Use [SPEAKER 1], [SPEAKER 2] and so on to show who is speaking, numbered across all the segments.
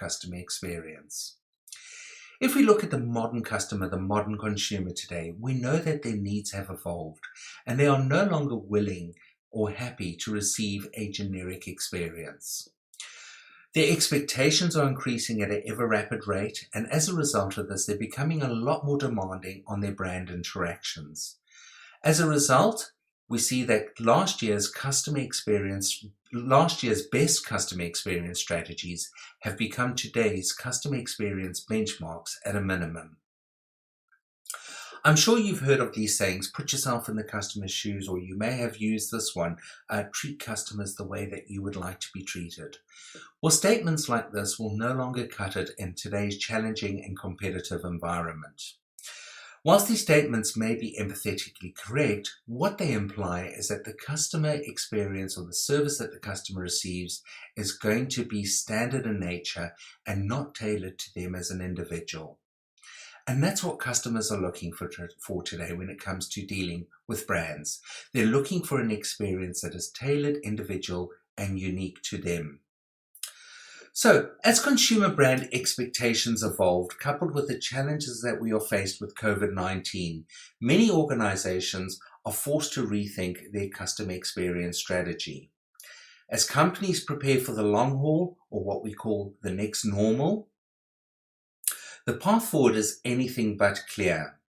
[SPEAKER 1] customer experience. If we look at the modern customer, the modern consumer today, we know that their needs have evolved and they are no longer willing or happy to receive a generic experience. Their expectations are increasing at an ever rapid rate, and as a result of this, they're becoming a lot more demanding on their brand interactions. As a result, we see that last year's best customer experience strategies have become today's customer experience benchmarks at a minimum. I'm sure you've heard of these sayings, put yourself in the customer's shoes, or you may have used this one, treat customers the way that you would like to be treated. Well, statements like this will no longer cut it in today's challenging and competitive environment. Whilst these statements may be empathetically correct, what they imply is that the customer experience or the service that the customer receives is going to be standard in nature and not tailored to them as an individual. And that's what customers are looking for today when it comes to dealing with brands. They're looking for an experience that is tailored, individual, and unique to them. So, as consumer brand expectations evolved, coupled with the challenges that we are faced with COVID-19, many organizations are forced to rethink their customer experience strategy. As companies prepare for the long haul, or what we call the next normal, the path forward is anything but clear.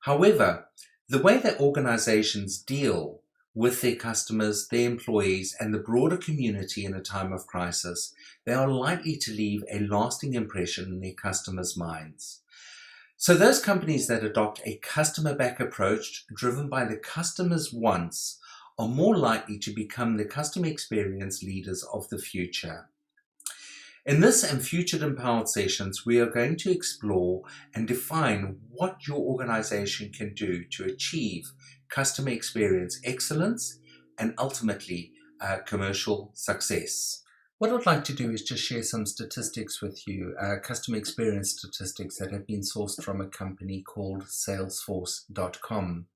[SPEAKER 1] However, the way that organizations deal with their customers, their employees, and the broader community in a time of crisis, they are likely to leave a lasting impression in their customers' minds. So those companies that adopt a customer-back approach driven by the customer's wants are more likely to become the customer experience leaders of the future. In this and future empowered sessions, we are going to explore and define what your organization can do to achieve customer experience excellence and ultimately commercial success. What I'd like to do is just share some statistics with you, customer experience statistics that have been sourced from a company called Salesforce.com.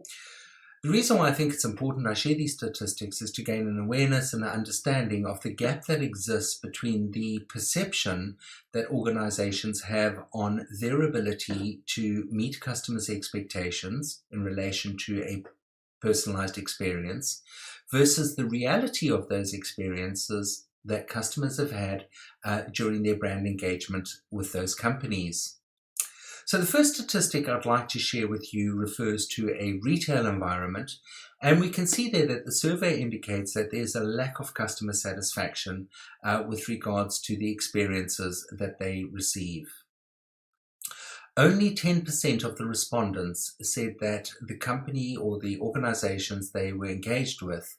[SPEAKER 1] The reason why I think it's important I share these statistics is to gain an awareness and an understanding of the gap that exists between the perception that organizations have on their ability to meet customers' expectations in relation to a personalized experience versus the reality of those experiences that customers have had during their brand engagement with those companies. So the first statistic I'd like to share with you refers to a retail environment, and we can see there that the survey indicates that there's a lack of customer satisfaction with regards to the experiences that they receive. Only 10% of the respondents said that the company or the organizations they were engaged with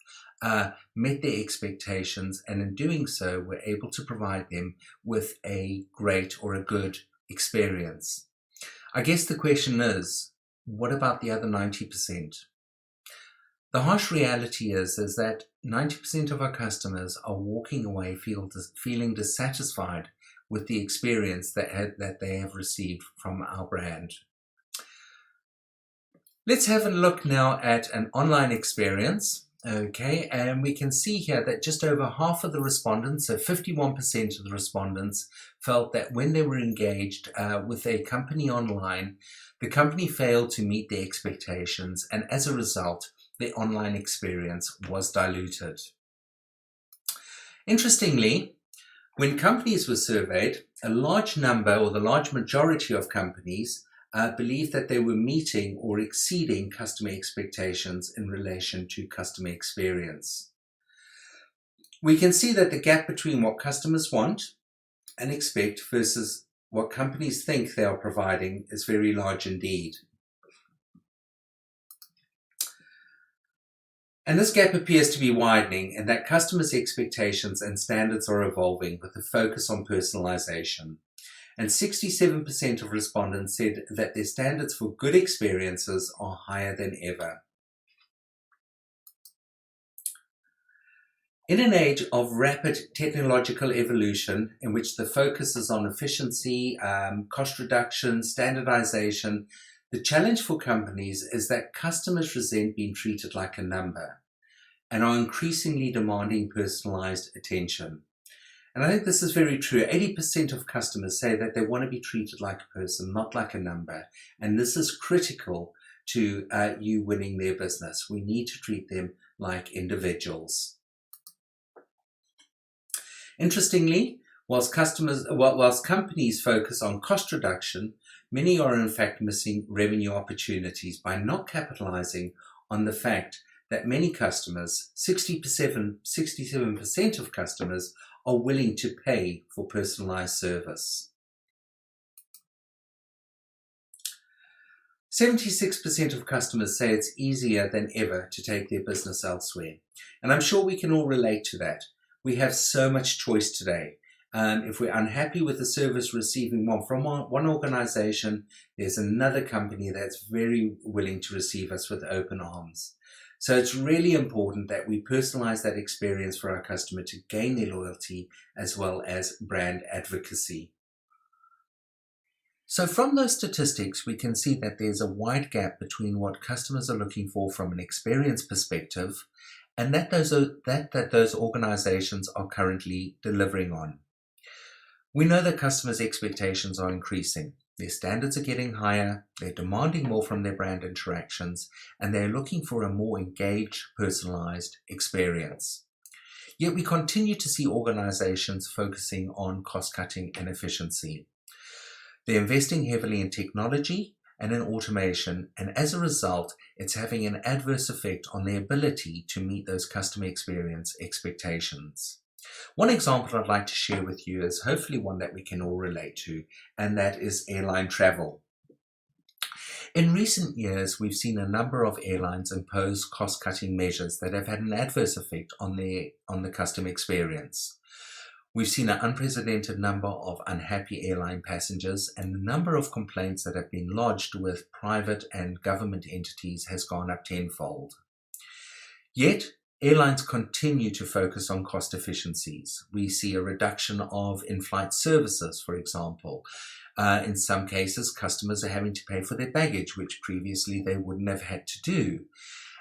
[SPEAKER 1] met their expectations, and in doing so were able to provide them with a great or a good experience. I guess the question is, what about the other 90%? The harsh reality is that 90% of our customers are walking away feeling dissatisfied with the experience that they have received from our brand. Let's have a look now at an online experience. Okay, and we can see here that just over half of the respondents, so 51% of the respondents, felt that when they were engaged with a company online, the company failed to meet their expectations, and as a result, the online experience was diluted. Interestingly, when companies were surveyed, a large number or the large majority of companies believed that they were meeting or exceeding customer expectations in relation to customer experience. We can see that the gap between what customers want and expect versus what companies think they are providing is very large indeed. And this gap appears to be widening, and that customers' expectations and standards are evolving with a focus on personalization. And 67% of respondents said that their standards for good experiences are higher than ever. In an age of rapid technological evolution, in which the focus is on efficiency, cost reduction, standardization, the challenge for companies is that customers resent being treated like a number and are increasingly demanding personalized attention. And I think this is very true. 80% of customers say that they want to be treated like a person, not like a number. And this is critical to you winning their business. We need to treat them like individuals. Interestingly, whilst companies focus on cost reduction, many are in fact missing revenue opportunities by not capitalizing on the fact that many customers, 67% of customers, are willing to pay for personalized service. 76% of customers say it's easier than ever to take their business elsewhere. And I'm sure we can all relate to that. We have so much choice today. If we're unhappy with the service receiving from one organization, there's another company that's very willing to receive us with open arms. So it's really important that we personalize that experience for our customer to gain their loyalty as well as brand advocacy. So from those statistics, we can see that there's a wide gap between what customers are looking for from an experience perspective and that those organizations are currently delivering on. We know that customers' expectations are increasing. Their standards are getting higher, they're demanding more from their brand interactions, and they're looking for a more engaged, personalized experience. Yet we continue to see organizations focusing on cost-cutting and efficiency. They're investing heavily in technology and in automation, and as a result, it's having an adverse effect on their ability to meet those customer experience expectations. One example I'd like to share with you is hopefully one that we can all relate to, and that is airline travel. In recent years, we've seen a number of airlines impose cost-cutting measures that have had an adverse effect on the customer experience. We've seen an unprecedented number of unhappy airline passengers, and the number of complaints that have been lodged with private and government entities has gone up tenfold. Yet, airlines continue to focus on cost efficiencies. We see a reduction of in-flight services, for example. In some cases, customers are having to pay for their baggage, which previously they wouldn't have had to do.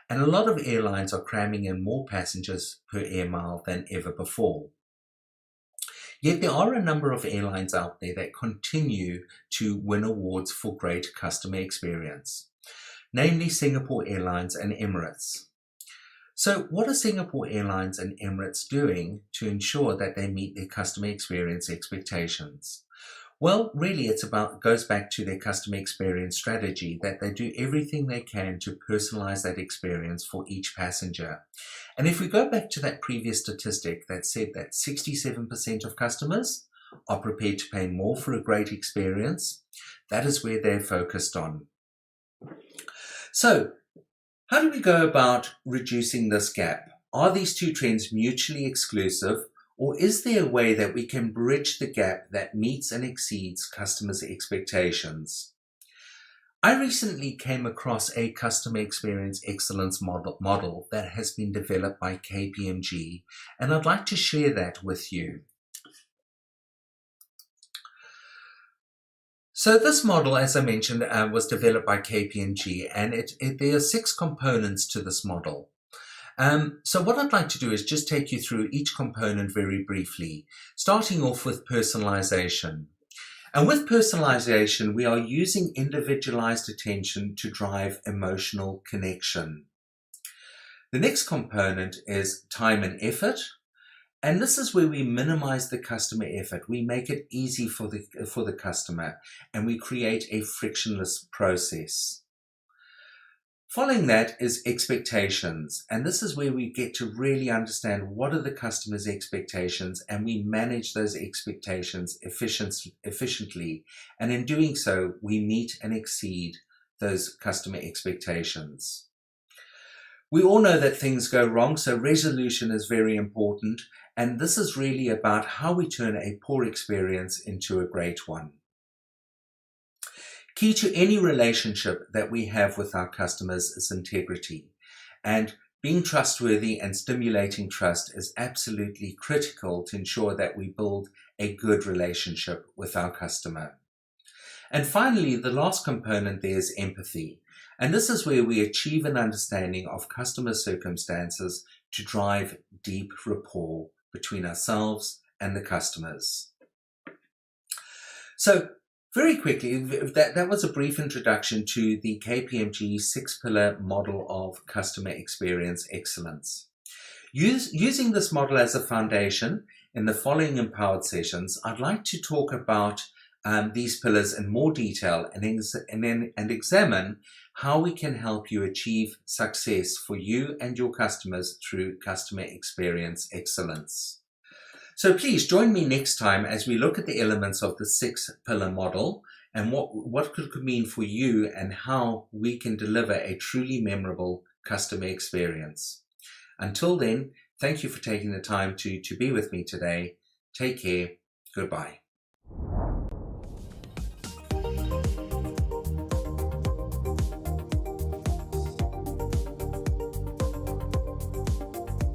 [SPEAKER 1] And a lot of airlines are cramming in more passengers per air mile than ever before. Yet there are a number of airlines out there that continue to win awards for great customer experience, namely Singapore Airlines and Emirates. So what are Singapore Airlines and Emirates doing to ensure that they meet their customer experience expectations? Well, really it goes back to their customer experience strategy, that they do everything they can to personalize that experience for each passenger. And if we go back to that previous statistic that said that 67% of customers are prepared to pay more for a great experience, that is where they're focused on. So, how do we go about reducing this gap? Are these two trends mutually exclusive, or is there a way that we can bridge the gap that meets and exceeds customers' expectations? I recently came across a customer experience excellence model that has been developed by KPMG, and I'd like to share that with you. So this model, as I mentioned, was developed by KPMG, and there are 6 components to this model. So what I'd like to do is just take you through each component very briefly, starting off with personalization. And with personalization, we are using individualized attention to drive emotional connection. The next component is time and effort. And this is where we minimize the customer effort. We make it easy for the customer, and we create a frictionless process. Following that is expectations, and this is where we get to really understand what are the customer's expectations, and we manage those expectations efficiently, and in doing so, we meet and exceed those customer expectations. We all know that things go wrong, so resolution is very important, and this is really about how we turn a poor experience into a great one. Key to any relationship that we have with our customers is integrity, and being trustworthy and stimulating trust is absolutely critical to ensure that we build a good relationship with our customer. And finally, the last component there is empathy, and this is where we achieve an understanding of customer circumstances to drive deep rapport between ourselves and the customers. So very quickly, that was a brief introduction to the KPMG 6-pillar model of customer experience excellence. Using this model as a foundation, in the following empowered sessions, I'd like to talk about these pillars in more detail and examine how we can help you achieve success for you and your customers through customer experience excellence. So please join me next time as we look at the elements of the 6-pillar model and what could mean for you and how we can deliver a truly memorable customer experience. Until then, thank you for taking the time to be with me today. Take care. Goodbye.